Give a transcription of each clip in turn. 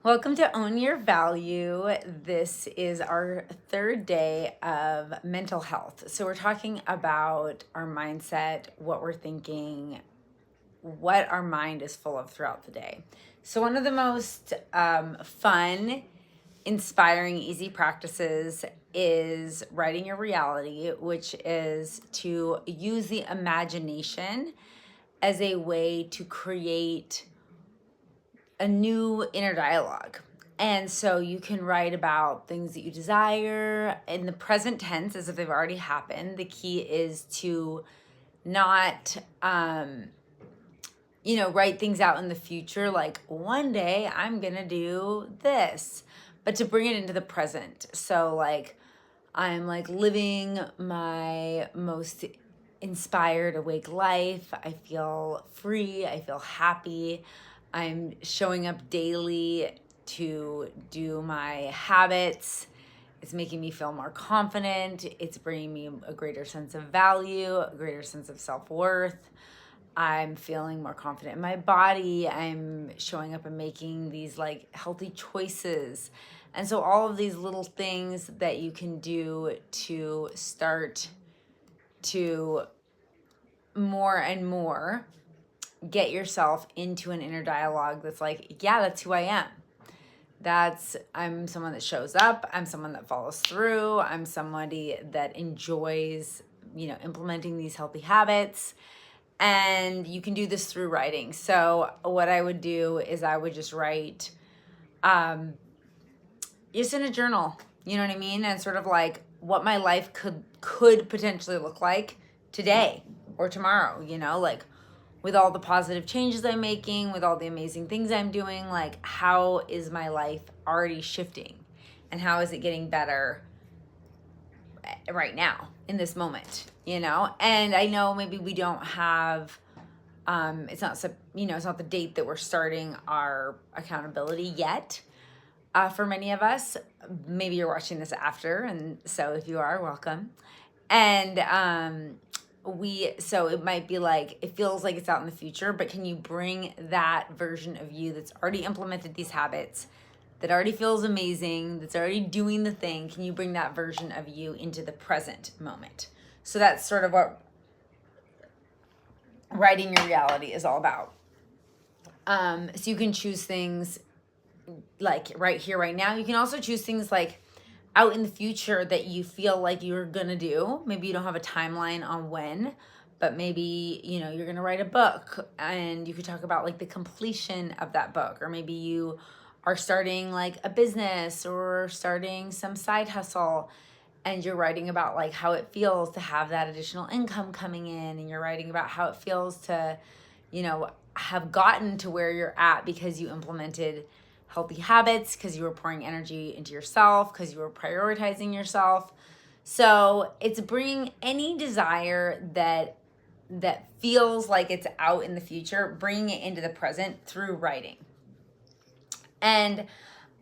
Welcome to Own Your Value. This is our third day of mental health. So, we're talking about our mindset, what we're thinking, what our mind is full of throughout the day. So, one of the most fun, inspiring, easy practices is writing your reality, which is to use the imagination as a way to create a new inner dialogue. And so you can write about things that you desire in the present tense as if they've already happened. The key is to not, write things out in the future like one day I'm going to do this, but to bring it into the present. So, like, I'm like living my most inspired, awake life. I feel free. I feel happy. I'm showing up daily to do my habits. It's making me feel more confident. It's bringing me a greater sense of value, a greater sense of self-worth. I'm feeling more confident in my body. I'm showing up and making these like healthy choices. And so all of these little things that you can do to start to more and more get yourself into an inner dialogue that's like, yeah, that's who I am. I'm someone that shows up. I'm someone that follows through. I'm somebody that enjoys, implementing these healthy habits. And you can do this through writing. So what I would do is I would just write just in a journal, you know what I mean? And sort of like what my life could potentially look like today or tomorrow, like with all the positive changes I'm making, with all the amazing things I'm doing, like how is my life already shifting and how is it getting better right now in this moment, And I know maybe we don't have, it's not the date that we're starting our accountability yet. For many of us, maybe you're watching this after, and so if you are, welcome. And so it might be like, it feels like it's out in the future, but can you bring that version of you that's already implemented these habits, that already feels amazing, that's already doing the thing, can you bring that version of you into the present moment? So that's sort of what writing your reality is all about. So you can choose things like right here, right now. You can also choose things like out in the future that you feel like you're gonna do. Maybe you don't have a timeline on when, but maybe, you're gonna write a book and you could talk about like the completion of that book. Or maybe you are starting like a business or starting some side hustle and you're writing about like how it feels to have that additional income coming in, and you're writing about how it feels to, have gotten to where you're at because you implemented healthy habits, because you were pouring energy into yourself, because you were prioritizing yourself. So it's bringing any desire that feels like it's out in the future, bringing it into the present through writing. And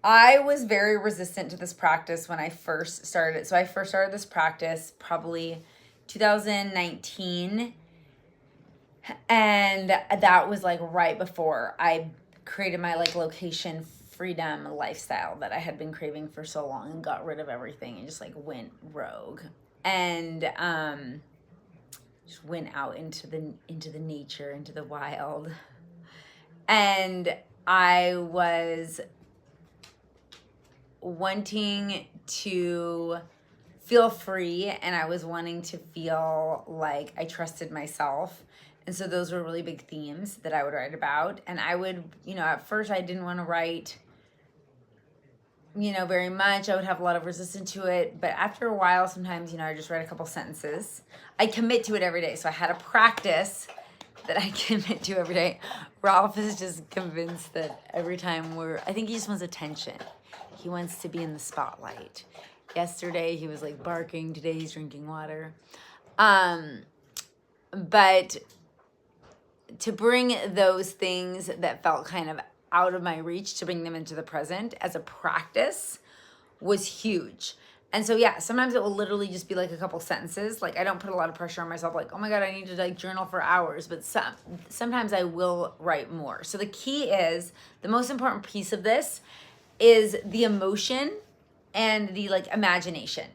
I was very resistant to this practice when I first started. So I first started this practice probably 2019. And that was like right before I created my like location freedom lifestyle that I had been craving for so long, and got rid of everything and just like went rogue. And just went out into the nature, into the wild. And I was wanting to feel free, and I was wanting to feel like I trusted myself. And so those were really big themes that I would write about. And I would, at first I didn't want to write, very much. I would have a lot of resistance to it. But after a while, sometimes, I just write a couple sentences. I commit to it every day. So I had a practice that I commit to every day. Ralph is just convinced that every time I think he just wants attention. He wants to be in the spotlight. Yesterday he was like barking. Today he's drinking water. But to bring those things that felt kind of out of my reach, to bring them into the present as a practice was huge. And so, yeah, sometimes it will literally just be like a couple sentences. Like, I don't put a lot of pressure on myself, like, oh my God, I need to like journal for hours. But sometimes I will write more. So the key is, the most important piece of this is the emotion and the like imagination.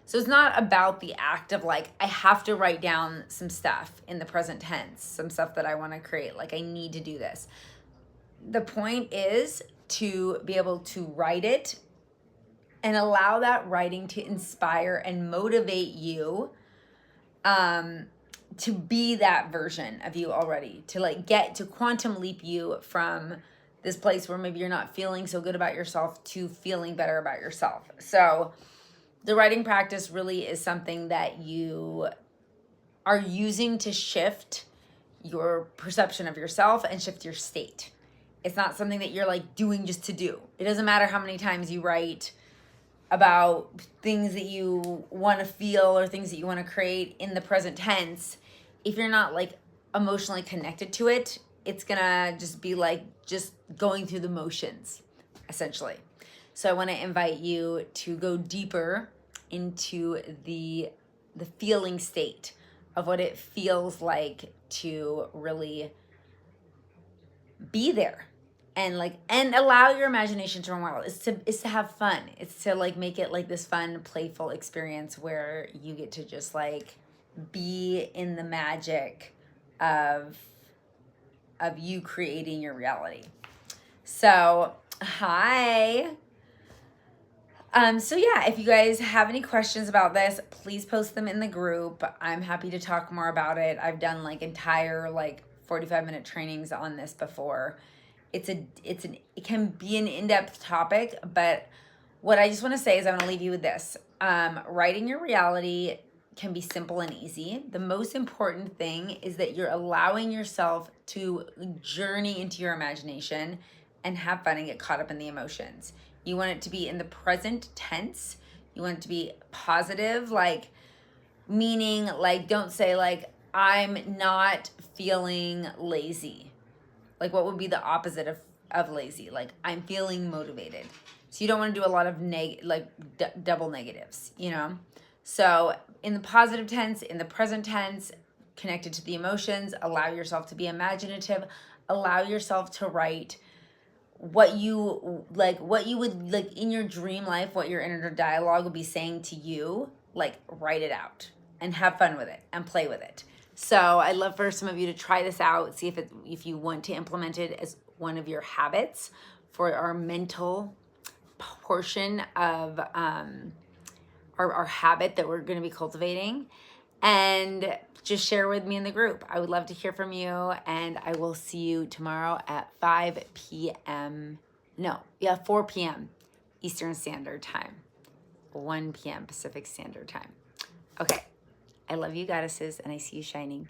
So it's not about the act of like, I have to write down some stuff in the present tense, some stuff that I want to create. Like I need to do this. The point is to be able to write it and allow that writing to inspire and motivate you to be that version of you already, to like get to quantum leap you from this place where maybe you're not feeling so good about yourself to feeling better about yourself. So the writing practice really is something that you are using to shift your perception of yourself and shift your state. It's not something that you're like doing just to do. It doesn't matter how many times you write about things that you want to feel or things that you want to create in the present tense. If you're not like emotionally connected to it, it's gonna just be like just going through the motions, essentially. So I want to invite you to go deeper into the feeling state of what it feels like to really be there and like and allow your imagination to run wild. It's to have fun. It's to like make it like this fun, playful experience where you get to just like be in the magic of you creating your reality. So hi. So yeah, if you guys have any questions about this, please post them in the group. I'm happy to talk more about it. I've done like entire like 45-minute trainings on this before. It can be an in-depth topic, but what I just want to say is I want to leave you with this. Writing your reality can be simple and easy. The most important thing is that you're allowing yourself to journey into your imagination and have fun and get caught up in the emotions. You want it to be in the present tense. You want it to be positive, like meaning like don't say like I'm not feeling lazy. Like what would be the opposite of lazy? Like I'm feeling motivated. So you don't want to do a lot of double negatives, you know? So in the positive tense, in the present tense, connected to the emotions, allow yourself to be imaginative, allow yourself to write what you would like in your dream life, what your inner dialogue would be saying to you, like write it out and have fun with it and play with it. So I'd love for some of you to try this out, see if you want to implement it as one of your habits for our mental portion of our habit that we're going to be cultivating, and just share with me in the group. I would love to hear from you, and I will see you tomorrow at 4 p.m. Eastern Standard Time, 1 p.m. Pacific Standard Time. Okay. I love you, goddesses, and I see you shining.